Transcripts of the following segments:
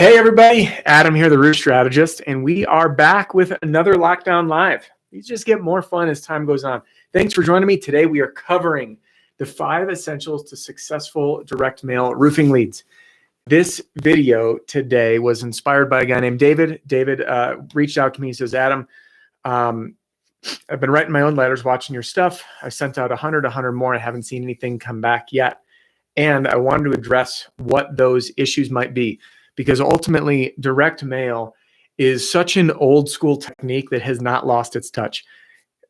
Hey everybody, Adam here, the Roof Strategist, and we are back with another LockDown Live. These just get more fun as time goes on. Thanks for joining me. Today we are covering the 5 essentials to successful direct mail roofing leads. This video today was inspired by a guy named David. David reached out to me. He says, Adam, I've been writing my own letters, watching your stuff. I sent out 100 more. I haven't seen anything come back yet. And I wanted to address what those issues might be, because ultimately direct mail is such an old school technique that has not lost its touch.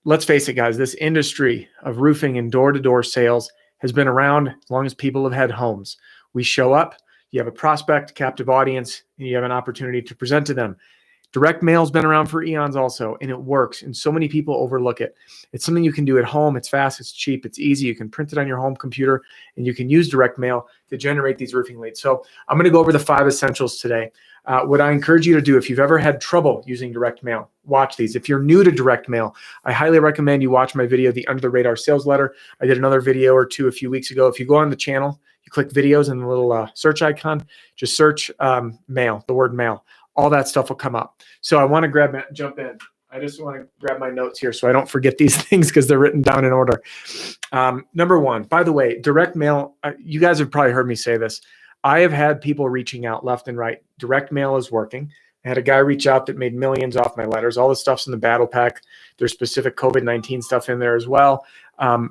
Let's face it, guys, this industry of roofing and door-to-door sales has been around as long as people have had homes. We show up, you have a prospect, captive audience, and you have an opportunity to present to them. Direct mail's been around for eons also, and it works, and so many people overlook it. It's something you can do at home. It's fast, it's cheap, it's easy. You can print it on your home computer, and you can use direct mail to generate these roofing leads. So I'm going to go over the 5 essentials today. What I encourage you to do, if you've ever had trouble using direct mail, watch these. If you're new to direct mail, I highly recommend you watch my video, the Under the Radar Sales Letter. I did another video or two a few weeks ago. If you go on the channel, you click videos and the little search icon, just search mail, the word mail. All that stuff will come up. So I want to jump in. I just want to grab my notes here so I don't forget these things because they're written down in order. Number 1, by the way, direct mail, you guys have probably heard me say this. I have had people reaching out left and right. Direct mail is working. I had a guy reach out that made millions off my letters. All the stuff's in the battle pack. There's specific COVID-19 stuff in there as well.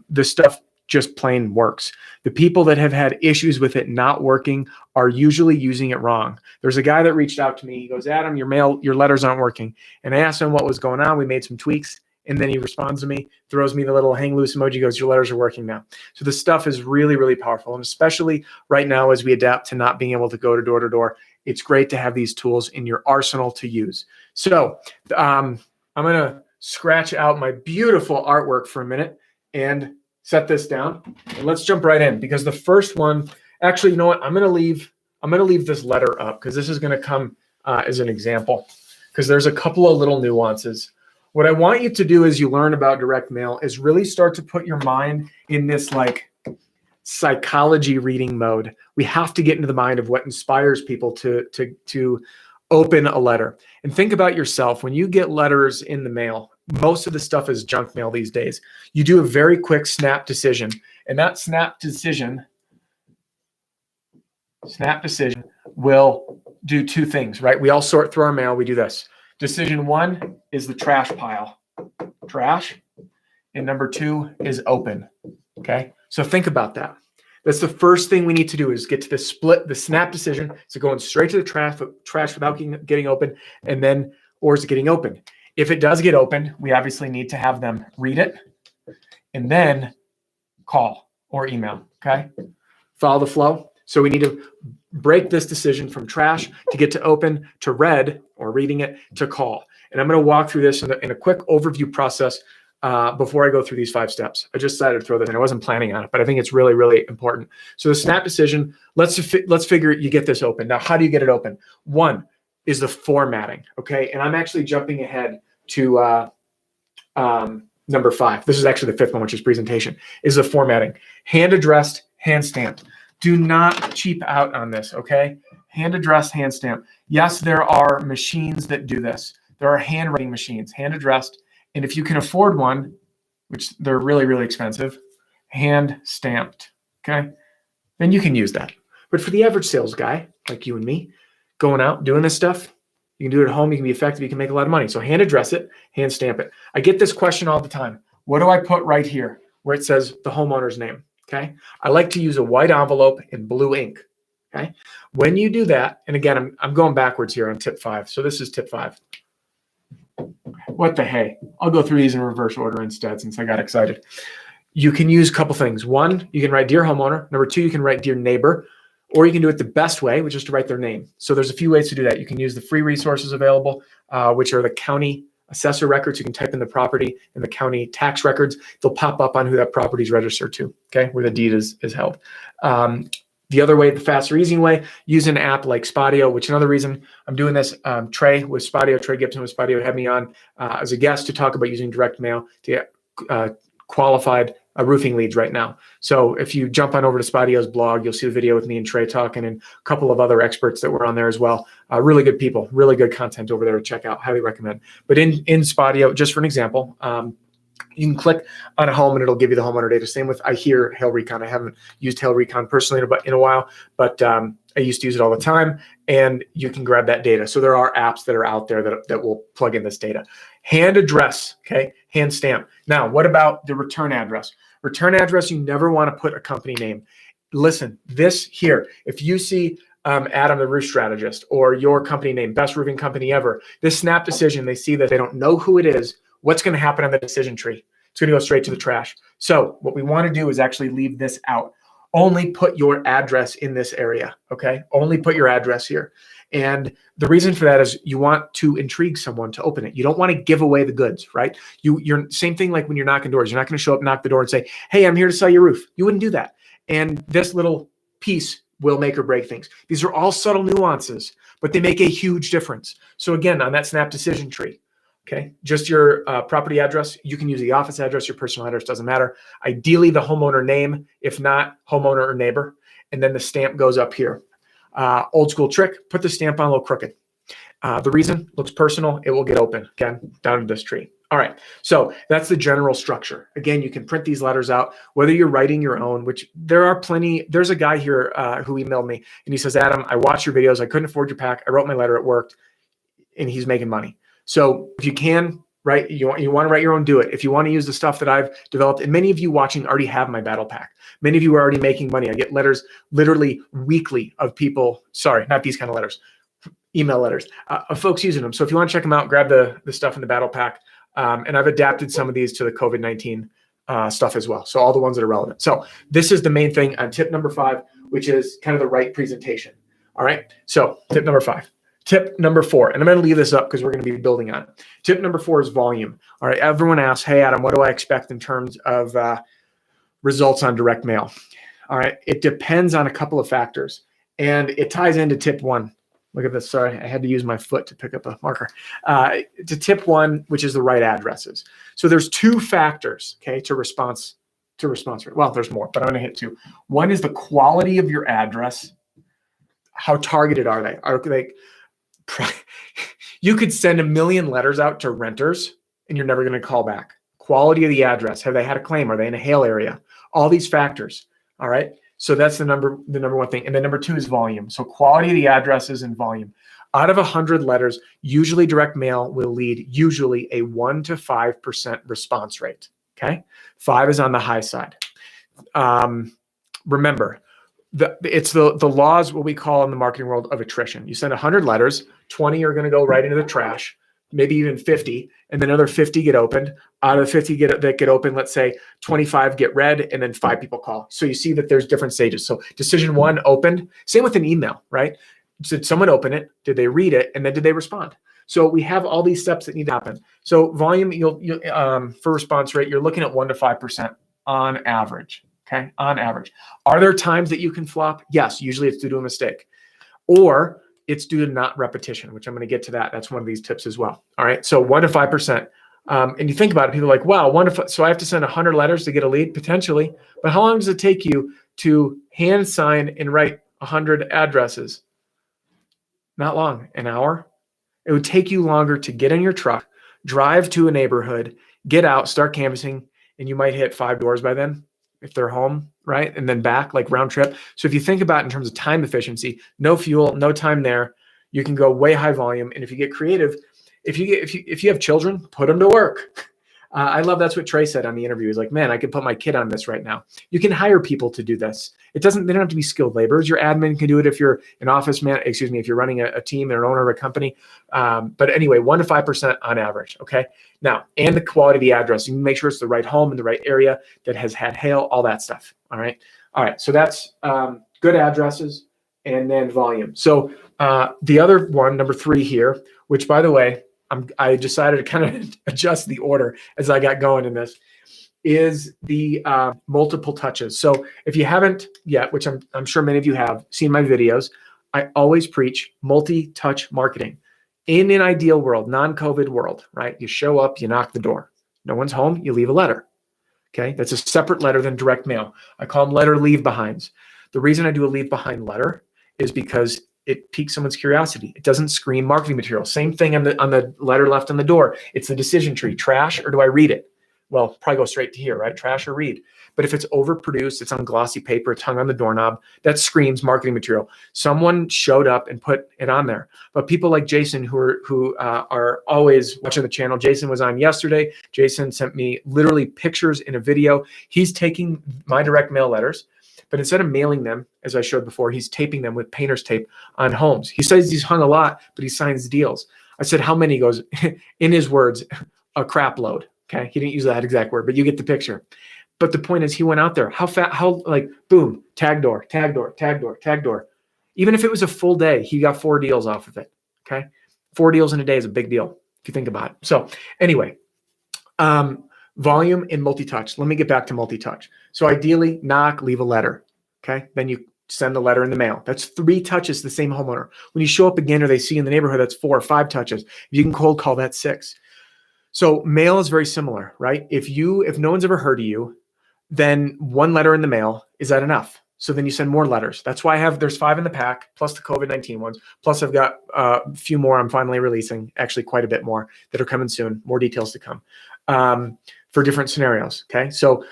This stuff just plain works. The people that have had issues with it not working are usually using it wrong. There's a guy that reached out to me. He goes, Adam, your letters aren't working. And I asked him what was going on. We made some tweaks. And then he responds to me, throws me the little hang loose emoji, goes, your letters are working now. So the stuff is really, really powerful. And especially right now, as we adapt to not being able to go to door, it's great to have these tools in your arsenal to use. So I'm going to scratch out my beautiful artwork for a minute and set this down, and let's jump right in, because the first one, actually, you know what? I'm going to leave this letter up because this is going to come as an example, because there's a couple of little nuances. What I want you to do as you learn about direct mail is really start to put your mind in this like psychology reading mode. We have to get into the mind of what inspires people to open a letter. And think about yourself. When you get letters in the mail, most of the stuff is junk mail these days. You do a very quick snap decision, and that snap decision will do 2 things, right? We all sort through our mail. We do this. Decision 1 is the trash pile, trash, and number 2 is open. Okay, so think about that. That's the first thing we need to do, is get to the snap decision. So going straight to the trash without getting open, and then, or is it getting open? If it does get open, we obviously need to have them read it and then call or email, okay? Follow the flow. So we need to break this decision from trash to get to open, to read or reading it, to call. And I'm going to walk through this in a quick overview process before I go through these 5 steps. I just decided to throw that in. I wasn't planning on it, but I think it's really, really important. So the snap decision, let's figure you get this open. Now, how do you get it open? 1 is the formatting, okay? And I'm actually jumping ahead to number 5. This is actually the 5th one, which is presentation, is the formatting. Hand addressed, hand stamped. Do not cheap out on this, okay? Hand addressed, hand stamped. Yes, there are machines that do this. There are handwriting machines, hand addressed. And if you can afford one, which they're really, really expensive, hand stamped, okay? Then you can use that. But for the average sales guy, like you and me, going out, doing this stuff, you can do it at home, you can be effective, you can make a lot of money. So hand address it, hand stamp it. I get this question all the time. What do I put right here where it says the homeowner's name? Okay. I like to use a white envelope and blue ink. Okay. When you do that, and again, I'm going backwards here on tip 5. So this is tip 5. What the hey? I'll go through these in reverse order instead, since I got excited. You can use a couple things. 1, you can write dear homeowner. Number 2, you can write dear neighbor. Or you can do it the best way, which is to write their name. So there's a few ways to do that. You can use the free resources available, which are the county assessor records. You can type in the property and the county tax records. They'll pop up on who that property is registered to, okay, where the deed is held. The other way, the faster, easy way, use an app like Spadio, which another reason I'm doing this, Trey Gibson with Spadio had me on as a guest to talk about using direct mail to get qualified roofing leads right now. So if you jump on over to Spatio's blog, you'll see the video with me and Trey talking, and a couple of other experts that were on there as well. Really good people, really good content over there to check out. Highly recommend. But in Spatio, just for an example, you can click on a home and it'll give you the homeowner data. Same with, I hear Hail Recon. I haven't used Hail Recon personally in a while, but I used to use it all the time, and you can grab that data. So there are apps that are out there that will plug in this data. Hand address, okay, hand stamp. Now, what about the return address? Return address, you never want to put a company name. Listen, this here, if you see Adam, the roof strategist, or your company name, best roofing company ever, this snap decision, they see that they don't know who it is, what's going to happen on the decision tree? It's going to go straight to the trash. So what we want to do is actually leave this out. Only put your address in this area, okay? Only put your address here. And the reason for that is you want to intrigue someone to open it. You don't want to give away the goods, right? You're same thing like when you're knocking doors. You're not going to show up, knock the door and say, hey, I'm here to sell your roof. You wouldn't do that. And this little piece will make or break things. These are all subtle nuances, but they make a huge difference. So again, on that snap decision tree, okay, just your property address. You can use the office address, your personal address, doesn't matter. Ideally, the homeowner name, if not homeowner or neighbor, and then the stamp goes up here. Old school trick, put the stamp on a little crooked. The reason, looks personal, it will get open, again, down to this tree. All right, so that's the general structure. Again, you can print these letters out, whether you're writing your own, which there are plenty. There's a guy here who emailed me, and he says, Adam, I watched your videos. I couldn't afford your pack. I wrote my letter, it worked, and he's making money. So if you can, right, you want to write your own, do it. If you want to use the stuff that I've developed, and many of you watching already have my battle pack. Many of you are already making money. I get letters literally weekly of people, sorry, not these kind of letters, email letters, of folks using them. So if you want to check them out, grab the stuff in the battle pack. And I've adapted some of these to the COVID-19 stuff as well. So all the ones that are relevant. So this is the main thing on tip number 5, which is kind of the right presentation. All right. So tip number 5. Tip number 4, and I'm going to leave this up because we're going to be building on it. Tip number 4 is volume. All right. Everyone asks, hey, Adam, what do I expect in terms of results on direct mail? All right. It depends on a couple of factors, and it ties into tip 1. Look at this. Sorry, I had to use my foot to pick up a marker. To tip 1, which is the right addresses. So there's 2 factors, okay, to response rate. Well, there's more, but I'm going to hit 2. One is the quality of your address. How targeted are they? Are they? You could send 1 million letters out to renters, and you're never going to call back. Quality of the address. Have they had a claim? Are they in a hail area? All these factors. All right. So that's the number 1 thing. And then number 2 is volume. So quality of the addresses and volume. Out of 100 letters, usually direct mail will lead usually a 1 to 5% response rate. Okay. 5 is on the high side. Remember, it's the laws, what we call in the marketing world, of attrition. You send 100 letters, 20 are going to go right into the trash, maybe even 50, and then another 50 get opened. Out of the 50 that get open, let's say 25 get read, and then 5 people call. So you see that there's different stages. So decision 1 opened. Same with an email, right? Did someone open it? Did they read it? And then did they respond? So we have all these steps that need to happen. So volume, for response rate, you're looking at 1 to 5% on average. Okay, on average. Are there times that you can flop? Yes, usually it's due to a mistake, or it's due to not repetition, which I'm going to get to that. That's one of these tips as well. All right, so 1 to 5%. And you think about it, people are like, wow, 1 to 5, so I have to send 100 letters to get a lead? Potentially. But how long does it take you to hand sign and write 100 addresses? Not long, an hour. It would take you longer to get in your truck, drive to a neighborhood, get out, start canvassing, and you might hit 5 doors by then, if they're home, right? And then back, like round trip. So if you think about it in terms of time efficiency, no fuel, no time there, you can go way high volume. And if you get creative, if you have children, put them to work. I love that's what Trey said on the interview. He's like, man, I could put my kid on this right now. You can hire people to do this. They don't have to be skilled laborers. Your admin can do it if you're an office man, if you're running a team and an owner of a company. But anyway, 1 to 5% on average. Okay. Now, and the quality of the address. You can make sure it's the right home in the right area that has had hail, all that stuff. All right. All right. So that's good addresses and then volume. So the other one, number 3 here, which by the way, I decided to kind of adjust the order as I got going in this, is the multiple touches. So if you haven't yet, which I'm sure many of you have seen my videos, I always preach multi-touch marketing. In an ideal world, non-COVID world, right? You show up, you knock the door. No one's home, you leave a letter. Okay, that's a separate letter than direct mail. I call them letter leave behinds. The reason I do a leave behind letter is because it piques someone's curiosity. It doesn't scream marketing material. Same thing on the letter left on the door. It's the decision tree. Trash or do I read it? Well, probably go straight to here, right? Trash or read. But if it's overproduced, it's on glossy paper, it's hung on the doorknob, that screams marketing material. Someone showed up and put it on there. But people like Jason, who are always watching the channel, Jason was on yesterday. Jason sent me literally pictures in a video. He's taking my direct mail letters, but instead of mailing them, as I showed before, he's taping them with painter's tape on homes. He says he's hung a lot, but he signs deals. I said, how many? He goes, in his words, a crap load. Okay, he didn't use that exact word, but you get the picture. But the point is, he went out there. How like, boom, tag door, tag door, tag door, tag door. Even if it was a full day, he got 4 deals off of it. Okay, 4 deals in a day is a big deal if you think about it. So anyway, volume and multi-touch. Let me get back to multi-touch. So ideally, knock, leave a letter. Okay, then you send the letter in the mail. That's 3 touches to the same homeowner. When you show up again or they see you in the neighborhood, that's 4 or 5 touches. If you can cold call, that's 6. So mail is very similar, right? If no one's ever heard of you, then 1 letter in the mail, is that enough? So then you send more letters. That's why there's 5 in the pack, plus the COVID-19 ones. Plus I've got a few more I'm finally releasing, actually quite a bit more that are coming soon, more details to come for different scenarios, okay? So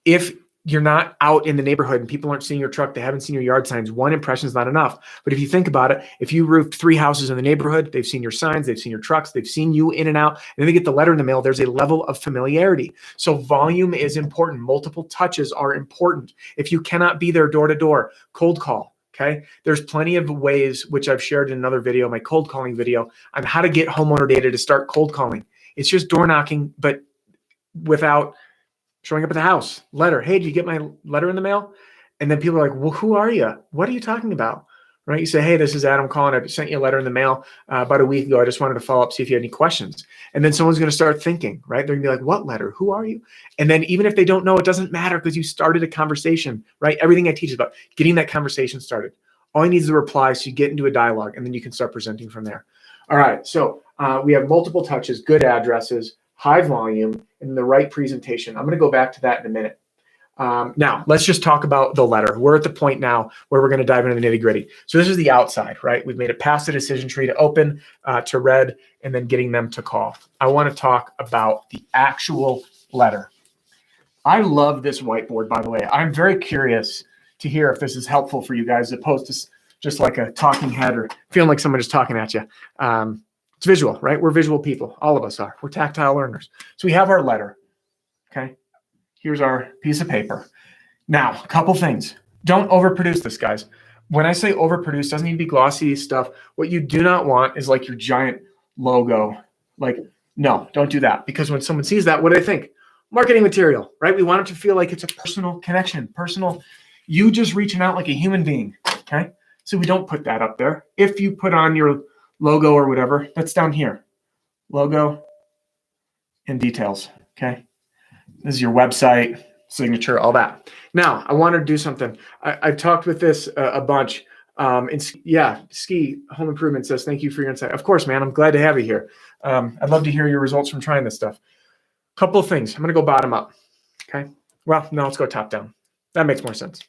if you're not out in the neighborhood and people aren't seeing your truck, they haven't seen your yard signs, 1 impression is not enough. But if you think about it, if you roofed 3 houses in the neighborhood, they've seen your signs, they've seen your trucks, they've seen you in and out, and then they get the letter in the mail, there's a level of familiarity. So volume is important. Multiple touches are important. If you cannot be there door to door, cold call, okay? There's plenty of ways, which I've shared in another video, my cold calling video, on how to get homeowner data to start cold calling. It's just door knocking, but without showing up at the house. Letter. Hey, did you get my letter in the mail? And then people are like, well, who are you? What are you talking about? Right? You say, hey, this is Adam calling. I sent you a letter in the mail about a week ago. I just wanted to follow up, see if you had any questions. And then someone's going to start thinking, right? They're going to be like, what letter? Who are you? And then even if they don't know, it doesn't matter because you started a conversation, right? Everything I teach is about getting that conversation started. All you need is a reply so you get into a dialogue and then you can start presenting from there. All right. So we have multiple touches, good addresses, high volume, and the right presentation. I'm going to go back to that in a minute. Now, let's just talk about the letter. We're at the point now where we're going to dive into the nitty gritty. So this is the outside, right? We've made it past the decision tree to open, to read, and then getting them to call. I want to talk about the actual letter. I love this whiteboard, by the way. I'm very curious to hear if this is helpful for you guys, as opposed to just like a talking head or feeling like someone is talking at you. It's visual, right? We're visual people. All of us are. We're tactile learners. So we have our letter, okay? Here's our piece of paper. Now, a couple things. Don't overproduce this, guys. When I say overproduce, doesn't need to be glossy stuff. What you do not want is like your giant logo. Like, no, don't do that. Because when someone sees that, what do they think? Marketing material, right? We want them to feel like it's a personal connection, personal. You just reaching out like a human being, okay? So we don't put that up there. If you put on your logo or whatever, that's down here. Logo and details, okay? This is your website, signature, all that. Now, I want to do something. I've talked with this a bunch. Ski Home Improvement says, thank you for your insight. Of course, man, I'm glad to have you here. I'd love to hear your results from trying this stuff. Couple of things. I'm going to go bottom up, okay? Well, no, let's go top down. That makes more sense.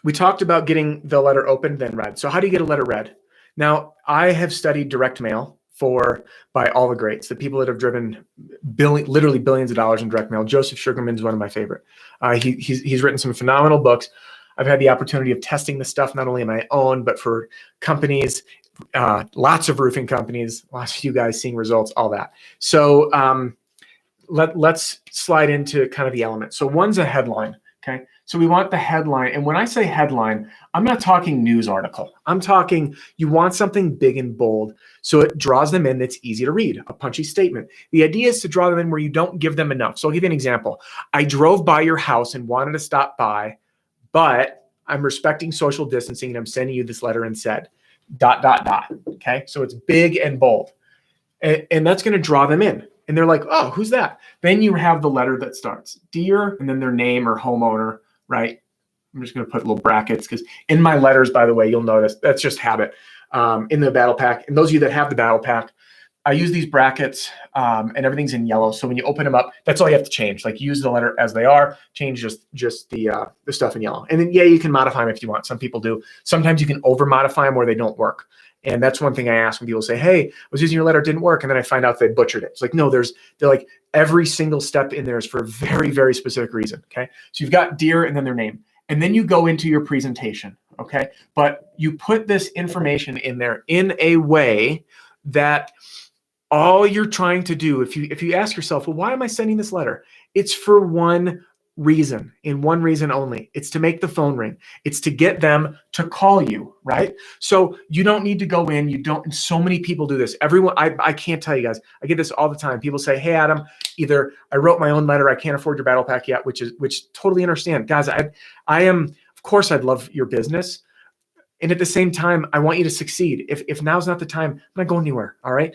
We talked about getting the letter opened, then read. So how do you get a letter read? Now, I have studied direct mail by all the greats, the people that have driven literally billions of dollars in direct mail. Joseph Sugarman is one of my favorite. He's written some phenomenal books. I've had the opportunity of testing this stuff, not only on my own, but for companies, lots of roofing companies, lots of you guys seeing results, all that. So let's slide into kind of the elements. So one's a headline, okay? So we want the headline. And when I say headline, I'm not talking news article. I'm talking, you want something big and bold so it draws them in that's easy to read, a punchy statement. The idea is to draw them in where you don't give them enough. So I'll give you an example. I drove by your house and wanted to stop by, but I'm respecting social distancing and I'm sending you this letter and said, ... Okay, so it's big and bold. And that's going to draw them in. And they're like, oh, who's that? Then you have the letter that starts, dear, and then their name or homeowner, right? I'm just going to put little brackets because in my letters, by the way, you'll notice that's just habit in the battle pack. And those of you that have the battle pack, I use these brackets and everything's in yellow. So when you open them up, that's all you have to change. Like use the letter as they are, change just the stuff in yellow. And then, yeah, you can modify them if you want. Some people do. Sometimes you can over modify them where they don't work. And that's one thing I ask when people say, hey, I was using your letter, it didn't work. And then I find out they butchered it. It's like, no, they're like every single step in there is for a very, very specific reason. Okay. So you've got dear and then their name. And then you go into your presentation. Okay. But you put this information in there in a way that all you're trying to do, if you ask yourself, well, why am I sending this letter? It's for one reason, and one reason only. It's to make the phone ring. It's to get them to call you, right? So you don't need to go in. You don't, and so many people do this. Everyone, I can't tell you guys, I get this all the time. People say, hey, Adam, either I wrote my own letter, I can't afford your battle pack yet, which totally understand. Guys, I am, of course, I'd love your business. And at the same time, I want you to succeed. If now's not the time, I'm not going anywhere, all right?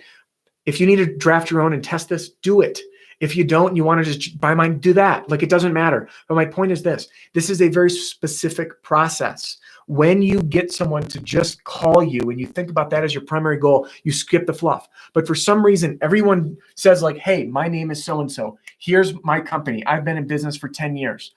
If you need to draft your own and test this, do it. If you don't, you want to just buy mine, do that. Like, it doesn't matter. But my point is this is a very specific process. When you get someone to just call you and you think about that as your primary goal, you skip the fluff. But for some reason, everyone says like, hey, my name is so-and-so. Here's my company. I've been in business for 10 years.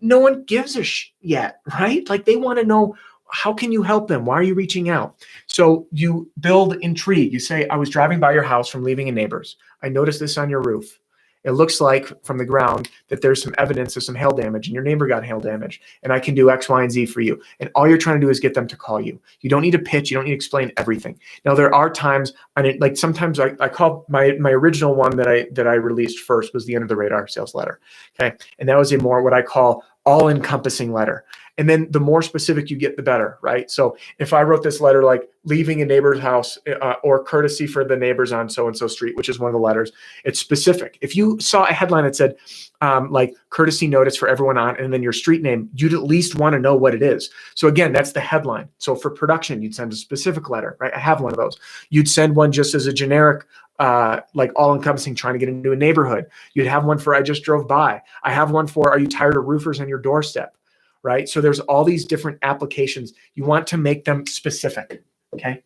No one gives a yet, right? Like, they want to know, how can you help them? Why are you reaching out? So you build intrigue. You say, I was driving by your house from leaving a neighbor's. I noticed this on your roof. It looks like from the ground that there's some evidence of some hail damage and your neighbor got hail damage and I can do X, Y, and Z for you. And all you're trying to do is get them to call you. You don't need to pitch. You don't need to explain everything. Now, there are times, like sometimes I call my original one that I released first was the End of the Radar sales letter. Okay. And that was a more what I call all-encompassing letter. And then the more specific you get, the better, right? So if I wrote this letter like leaving a neighbor's house or courtesy for the neighbors on so-and-so street, which is one of the letters, it's specific. If you saw a headline that said like courtesy notice for everyone on, and then your street name, you'd at least want to know what it is. So again, that's the headline. So for production, you'd send a specific letter, right? I have one of those. You'd send one just as a generic like all-encompassing, trying to get into a neighborhood. You'd have one for I just drove by. I have one for are you tired of roofers on your doorstep, right? So there's all these different applications. You want to make them specific, okay?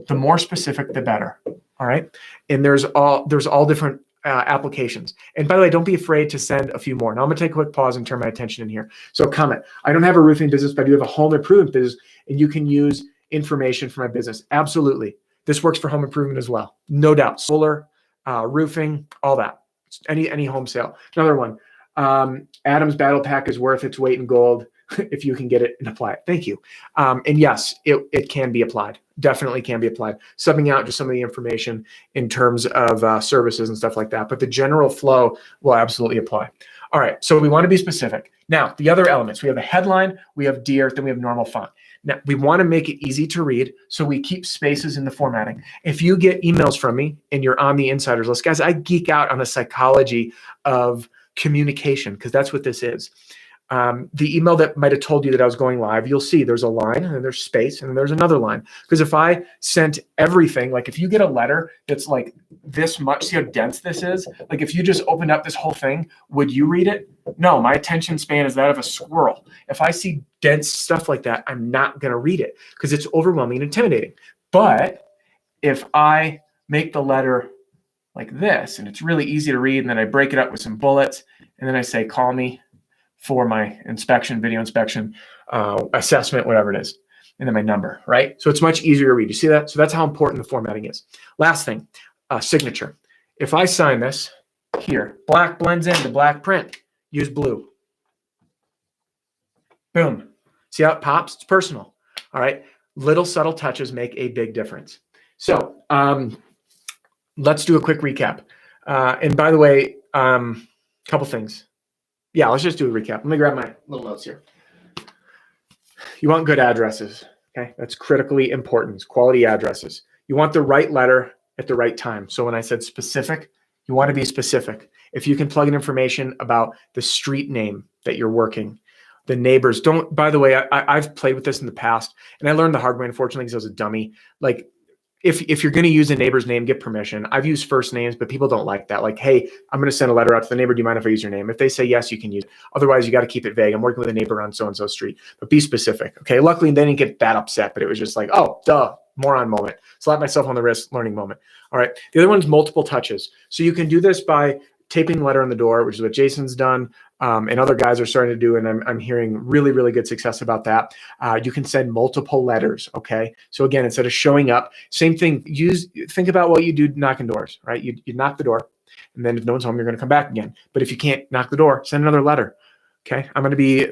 The more specific, the better, all right? And there's all different applications. And by the way, don't be afraid to send a few more. Now I'm gonna take a quick pause and turn my attention in here. So comment, I don't have a roofing business, but I do have a home improvement business, and you can use information for my business. Absolutely. This works for home improvement as well. No doubt. Solar, roofing, all that. Any home sale. Another one. Adam's battle pack is worth its weight in gold if you can get it and apply it. Thank you. And yes, it can be applied. Definitely can be applied. Subbing out just some of the information in terms of services and stuff like that. But the general flow will absolutely apply. All right. So we want to be specific. Now, the other elements, we have a headline, we have dear, then we have normal font. Now, we want to make it easy to read, so we keep spaces in the formatting. If you get emails from me and you're on the insiders list, guys, I geek out on the psychology of communication because that's what this is. The email that might have told you that I was going live, you'll see there's a line and then there's space and then there's another line. Because if I sent everything, like if you get a letter that's like this much, see how dense this is? Like if you just opened up this whole thing, would you read it? No, my attention span is that of a squirrel. If I see dense stuff like that, I'm not going to read it because it's overwhelming and intimidating. But if I make the letter like this, and it's really easy to read, and then I break it up with some bullets, and then I say, call me for my inspection, video inspection, assessment, whatever it is, and then my number, right? So it's much easier to read. You see that? So that's how important the formatting is. Last thing, signature. If I sign this here, black blends into black print, use blue. Boom. See how it pops? It's personal. All right. Little subtle touches make a big difference. So let's do a quick recap. And by the way, couple things. Yeah, let's just do a recap. Let me grab my little notes here. You want good addresses, okay? That's critically important, quality addresses. You want the right letter at the right time. So when I said specific, you want to be specific. If you can plug in information about the street name that you're working, the neighbors, don't, by the way, I've played with this in the past, and I learned the hard way, unfortunately, because I was a dummy. Like, if you're going to use a neighbor's name, get permission. I've used first names, but people don't like that. Like, hey, I'm going to send a letter out to the neighbor. Do you mind if I use your name? If they say yes, you can use it. Otherwise, you got to keep it vague. I'm working with a neighbor on so-and-so street, but be specific. Okay. Luckily, they didn't get that upset, but it was just like, oh, duh, moron moment. Slap myself on the wrist, learning moment. All right. The other one's multiple touches. So you can do this by taping the letter on the door, which is what Jason's done, and other guys are starting to do, and I'm hearing really, really good success about that. You can send multiple letters, okay? So again, instead of showing up, same thing, think about what you do knocking doors, right? You knock the door, and then if no one's home, you're gonna come back again. But if you can't knock the door, send another letter, okay? I'm gonna be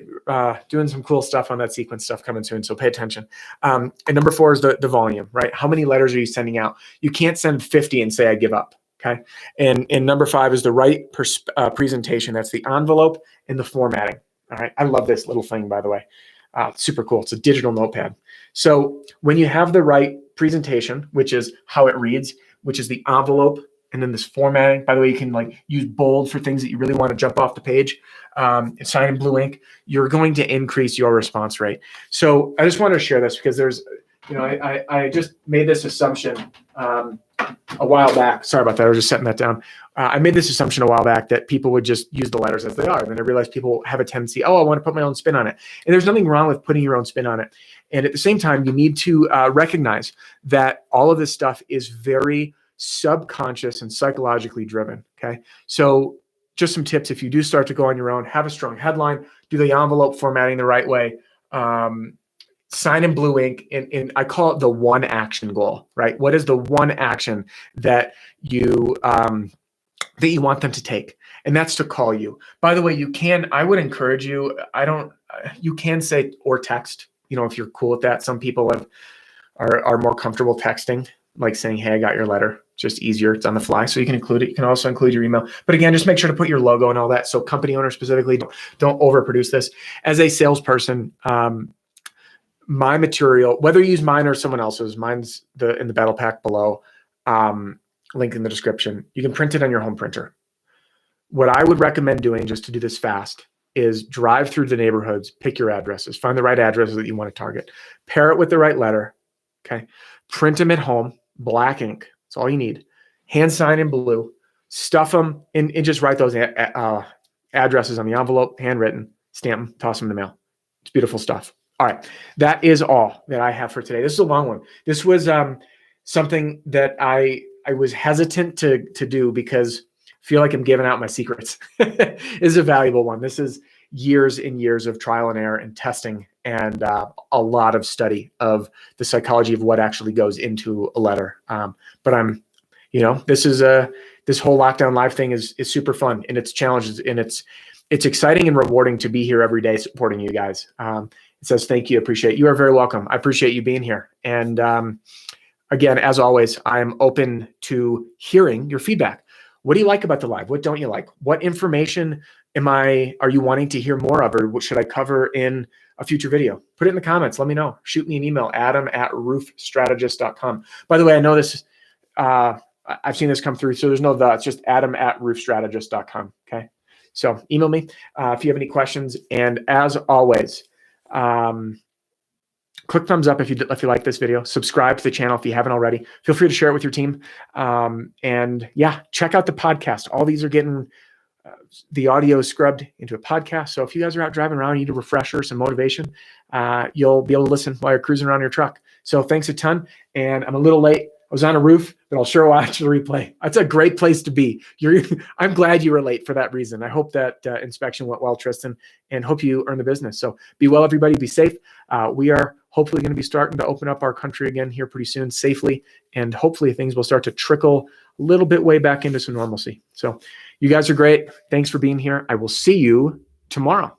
doing some cool stuff on that sequence stuff coming soon, so pay attention. And number 4 is the volume, right? How many letters are you sending out? You can't send 50 and say, I give up. Okay. And number 5 is the right presentation. That's the envelope and the formatting. All right. I love this little thing, by the way. Super cool. It's a digital notepad. So when you have the right presentation, which is how it reads, which is the envelope, and then this formatting, by the way, you can like use bold for things that you really want to jump off the page, sign in blue ink, you're going to increase your response rate. So I just wanted to share this because there's, I just made this assumption a while back. Sorry about that. I was just setting that down. I made this assumption a while back that people would just use the letters as they are. And then I realized people have a tendency, I want to put my own spin on it. And there's nothing wrong with putting your own spin on it. And at the same time, you need to recognize that all of this stuff is very subconscious and psychologically driven. Okay. So just some tips. If you do start to go on your own, have a strong headline, do the envelope formatting the right way. Sign in blue ink, and I call it the one action goal, right? What is the one action that you want them to take? And that's to call you. By the way, I would encourage you, you can say, or text, if you're cool with that. Some people are more comfortable texting, like saying, hey, I got your letter. It's just easier. It's on the fly. So you can include it. You can also include your email. But again, just make sure to put your logo and all that. So company owners specifically, don't overproduce this. As a salesperson, my material, whether you use mine or someone else's, mine's in the battle pack below, link in the description. You can print it on your home printer. What I would recommend doing, just to do this fast, is drive through the neighborhoods, pick your addresses, find the right addresses that you want to target, pair it with the right letter, okay? Print them at home, black ink, that's all you need. Hand sign in blue, stuff them, and just write those addresses on the envelope, handwritten, stamp them, toss them in the mail. It's beautiful stuff. All right, that is all that I have for today. This is a long one. This was something that I was hesitant to do because I feel like I'm giving out my secrets. This is a valuable one. This is years and years of trial and error and testing and a lot of study of the psychology of what actually goes into a letter. But this whole LockDown Live thing is super fun, and it's challenges, and it's exciting and rewarding to be here every day supporting you guys. It says, thank you. Appreciate it. You are very welcome. I appreciate you being here. And again, as always, I'm open to hearing your feedback. What do you like about the live? What don't you like? What information are you wanting to hear more of, or what should I cover in a future video? Put it in the comments. Let me know. Shoot me an email, adam@roofstrategist.com. By the way, I know this, I've seen this come through, so there's no the, it's just adam@roofstrategist.com. Okay. So email me if you have any questions. And as always, click thumbs up if you like this video. Subscribe to the channel if you haven't already. Feel free to share it with your team. And yeah, check out the podcast. All these are getting the audio scrubbed into a podcast. So if you guys are out driving around, you need a refresher, some motivation, you'll be able to listen while you're cruising around your truck. So thanks a ton. And I'm a little late. I was on a roof, but I'll sure watch the replay. That's a great place to be. I'm glad you were late for that reason. I hope that inspection went well, Tristan, and hope you earn the business. So be well, everybody. Be safe. We are hopefully going to be starting to open up our country again here pretty soon safely, and hopefully things will start to trickle a little bit way back into some normalcy. So you guys are great. Thanks for being here. I will see you tomorrow.